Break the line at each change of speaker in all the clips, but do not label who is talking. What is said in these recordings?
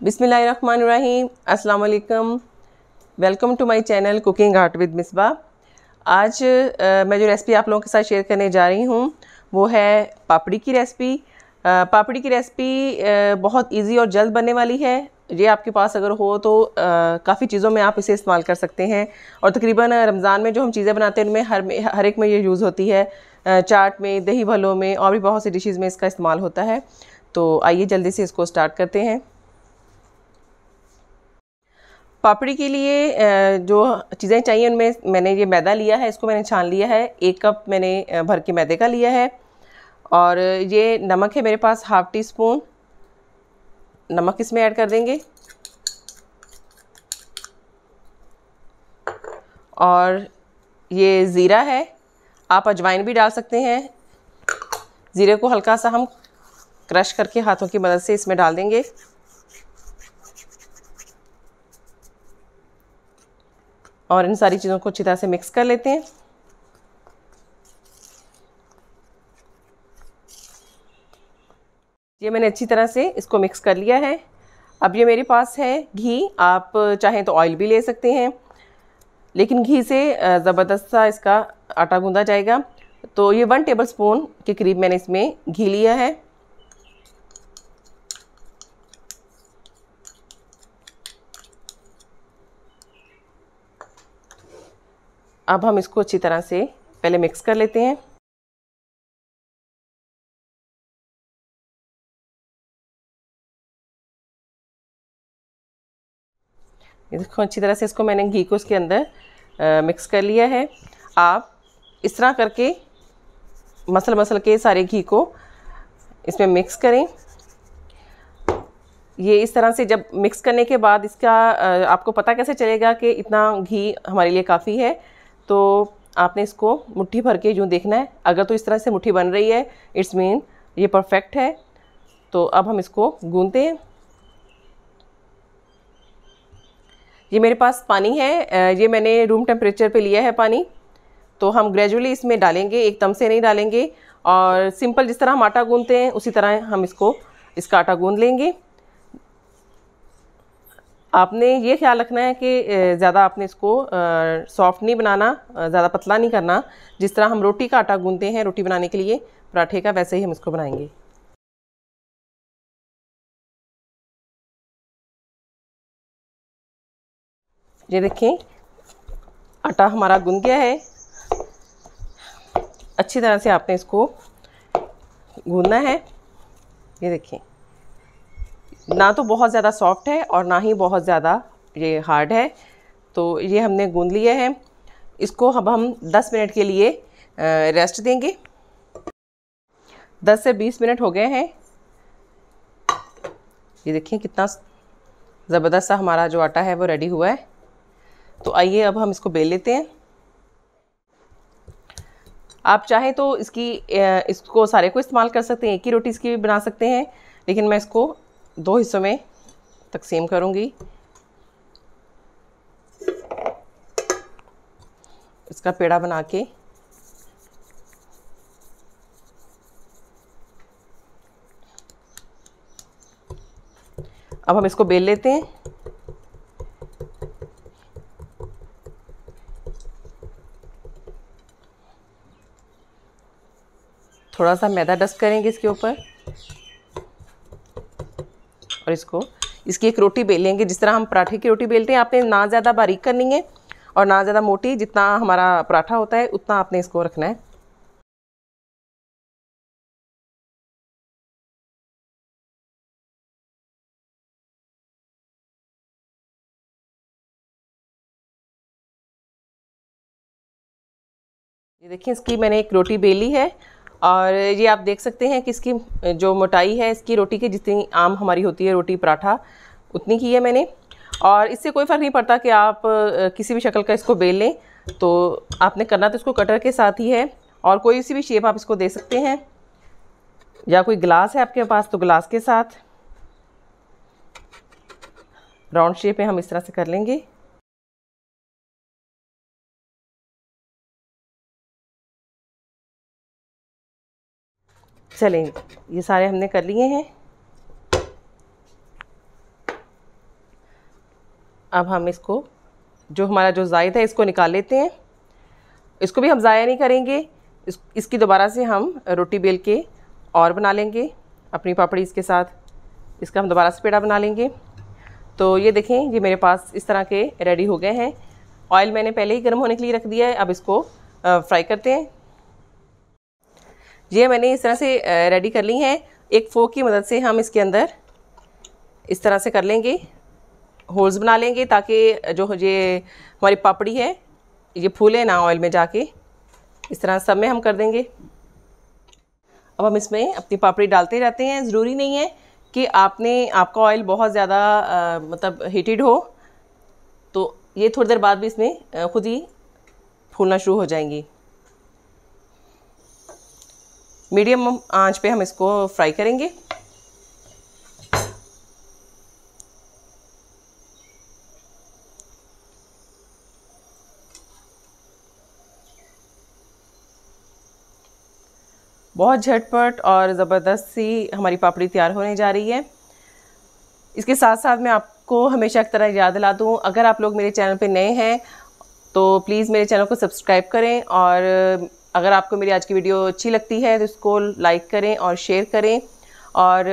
बिस्मिल्लाहिर्रहमानिर्रहीम, अस्सलाम वालेकुम। Welcome to my channel cooking art with Misbah. आज मैं जो रेसिपी आप लोगों के साथ शेयर करने जा रही हूँ वो है पापड़ी की रेसिपी। पापड़ी की रेसिपी बहुत इजी और जल्द बनने वाली है। ये आपके पास अगर हो तो काफ़ी चीज़ों में आप इसे इस्तेमाल कर सकते हैं और तकरीबन रमज़ान में जो हम चीज़ें बनाते हैं उनमें हर एक में ये यूज़ होती है। चाट में, दही भल्लों में और भी बहुत सी डिशेज़ में इसका इस्तेमाल होता है। तो आइए जल्दी से इसको स्टार्ट करते हैं। पापड़ी के लिए जो चीज़ें चाहिए उनमें मैंने ये मैदा लिया है, इसको मैंने छान लिया है। 1 कप मैंने भर के मैदे का लिया है। और ये नमक है मेरे पास, हाफ़ टी स्पून नमक इसमें ऐड कर देंगे। और ये ज़ीरा है, आप अजवाइन भी डाल सकते हैं। ज़ीरे को हल्का सा हम क्रश करके हाथों की मदद से इसमें डाल देंगे। और इन सारी चीज़ों को अच्छी तरह से मिक्स कर लेते हैं। ये मैंने अच्छी तरह से इसको मिक्स कर लिया है। अब ये मेरे पास है घी, आप चाहें तो ऑयल भी ले सकते हैं, लेकिन घी से ज़बरदस्त सा इसका आटा गूंदा जाएगा। तो ये 1 टेबलस्पून के करीब मैंने इसमें घी लिया है। अब हम इसको अच्छी तरह से पहले मिक्स कर लेते हैं। ये देखो अच्छी तरह से इसको मैंने घी को इसके अंदर मिक्स कर लिया है। आप इस तरह करके मसल के सारे घी को इसमें मिक्स करें। ये इस तरह से जब मिक्स करने के बाद इसका आपको पता कैसे चलेगा कि इतना घी हमारे लिए काफ़ी है, तो आपने इसको मुट्ठी भर के यूँ देखना है। अगर तो इस तरह से मुट्ठी बन रही है, इट्स मीन ये परफेक्ट है। तो अब हम इसको गूंथते हैं। ये मेरे पास पानी है, ये मैंने रूम टेम्परेचर पे लिया है पानी। तो हम ग्रेजुअली इसमें डालेंगे, एकदम से नहीं डालेंगे। और सिंपल जिस तरह हम आटा गूंथते हैं उसी तरह हम इसका आटा गूंथ लेंगे। आपने ये ख्याल रखना है कि ज़्यादा आपने इसको सॉफ्ट नहीं बनाना, ज़्यादा पतला नहीं करना। जिस तरह हम रोटी का आटा गूंथते हैं रोटी बनाने के लिए पराठे का, वैसे ही हम इसको बनाएंगे। ये देखें आटा हमारा गूंथ गया है। अच्छी तरह से आपने इसको गूंथना है। ये देखें, ना तो बहुत ज़्यादा सॉफ्ट है और ना ही बहुत ज़्यादा ये हार्ड है। तो ये हमने गूंथ लिया है। इसको अब हम 10 मिनट के लिए रेस्ट देंगे। 10 से 20 मिनट हो गए हैं। ये देखें कितना ज़बरदस्त सा हमारा जो आटा है वो रेडी हुआ है। तो आइए अब हम इसको बेल लेते हैं। आप चाहें तो इसको सारे को इस्तेमाल कर सकते हैं, एक ही रोटी इसकी भी बना सकते हैं, लेकिन मैं इसको 2 हिस्सों में तकसीम करूंगी। इसका पेड़ा बना के अब हम इसको बेल लेते हैं। थोड़ा सा मैदा डस्ट करेंगे इसके ऊपर और इसकी एक रोटी बेल लेंगे। जिस तरह हम पराठे की रोटी बेलते हैं, आपने ना ज़्यादा बारीक करनी है और ना ज़्यादा मोटी। जितना हमारा पराठा होता है उतना आपने इसको रखना है। ये देखिए इसकी मैंने एक रोटी बेली है और ये आप देख सकते हैं कि इसकी जो मोटाई है इसकी रोटी की, जितनी आम हमारी होती है रोटी पराठा, उतनी की है मैंने। और इससे कोई फ़र्क नहीं पड़ता कि आप किसी भी शक्ल का इसको बेल लें। तो आपने करना तो इसको कटर के साथ ही है, और कोई सी भी शेप आप इसको दे सकते हैं, या कोई गिलास है आपके पास तो गिलास के साथ राउंड शेप में हम इस तरह से कर लेंगे। चलें, ये सारे हमने कर लिए हैं। अब हम इसको जो हमारा जो ज़ायद है इसको निकाल लेते हैं। इसको भी हम ज़ाया नहीं करेंगे, इसकी दोबारा से हम रोटी बेल के और बना लेंगे अपनी पापड़ी इसके साथ। इसका हम दोबारा से पेड़ा बना लेंगे। तो ये देखें, ये मेरे पास इस तरह के रेडी हो गए हैं। ऑयल मैंने पहले ही गर्म होने के लिए रख दिया है। अब इसको फ्राई करते हैं। ये मैंने इस तरह से रेडी कर ली हैं। एक फोक की मदद से हम इसके अंदर इस तरह से कर लेंगे, होल्स बना लेंगे, ताकि जो ये हमारी पापड़ी है ये फूले ना ऑयल में जाके। इस तरह सब में हम कर देंगे। अब हम इसमें अपनी पापड़ी डालते रहते हैं। ज़रूरी नहीं है कि आपका ऑयल बहुत ज़्यादा मतलब हीटेड हो, तो ये थोड़ी देर बाद भी इसमें खुद ही फूलना शुरू हो जाएंगी। मीडियम आंच पे हम इसको फ्राई करेंगे। बहुत झटपट और ज़बरदस्त सी हमारी पापड़ी तैयार होने जा रही है। इसके साथ साथ मैं आपको हमेशा की तरह याद दिला दूँ, अगर आप लोग मेरे चैनल पे नए हैं तो प्लीज़ मेरे चैनल को सब्सक्राइब करें, और अगर आपको मेरी आज की वीडियो अच्छी लगती है तो इसको लाइक करें और शेयर करें, और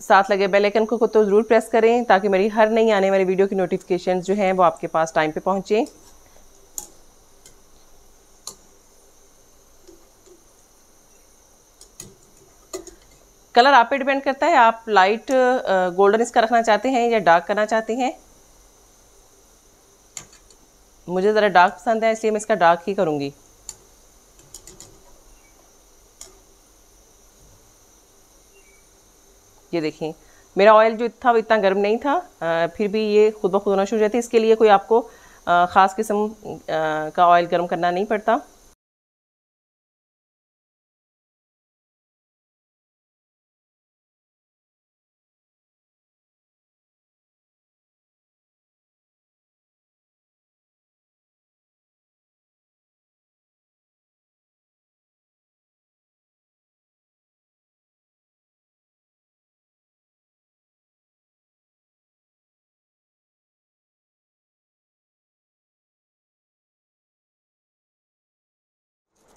साथ लगे बेल आइकन को तो ज़रूर प्रेस करें, ताकि मेरी हर नई आने वाली वीडियो की नोटिफिकेशंस जो हैं वो आपके पास टाइम पे पहुँचें। कलर आप पे डिपेंड करता है, आप लाइट गोल्डन इसका रखना चाहते हैं या डार्क करना चाहते हैं। मुझे ज़रा डार्क पसंद है, इसलिए मैं इसका डार्क ही करूँगी। ये देखें, मेरा ऑयल जो था वो इतना गर्म नहीं था, फिर भी ये खुद ब खुद होना शुरू हो जाती है। इसके लिए कोई आपको ख़ास किस्म का ऑयल गर्म करना नहीं पड़ता।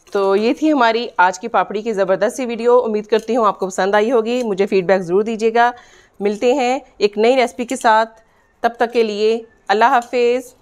तो ये थी हमारी आज की पापड़ी की ज़बरदस्त सी वीडियो। उम्मीद करती हूँ आपको पसंद आई होगी। मुझे फ़ीडबैक ज़रूर दीजिएगा। मिलते हैं एक नई रेसिपी के साथ, तब तक के लिए अल्लाह हाफ़िज़।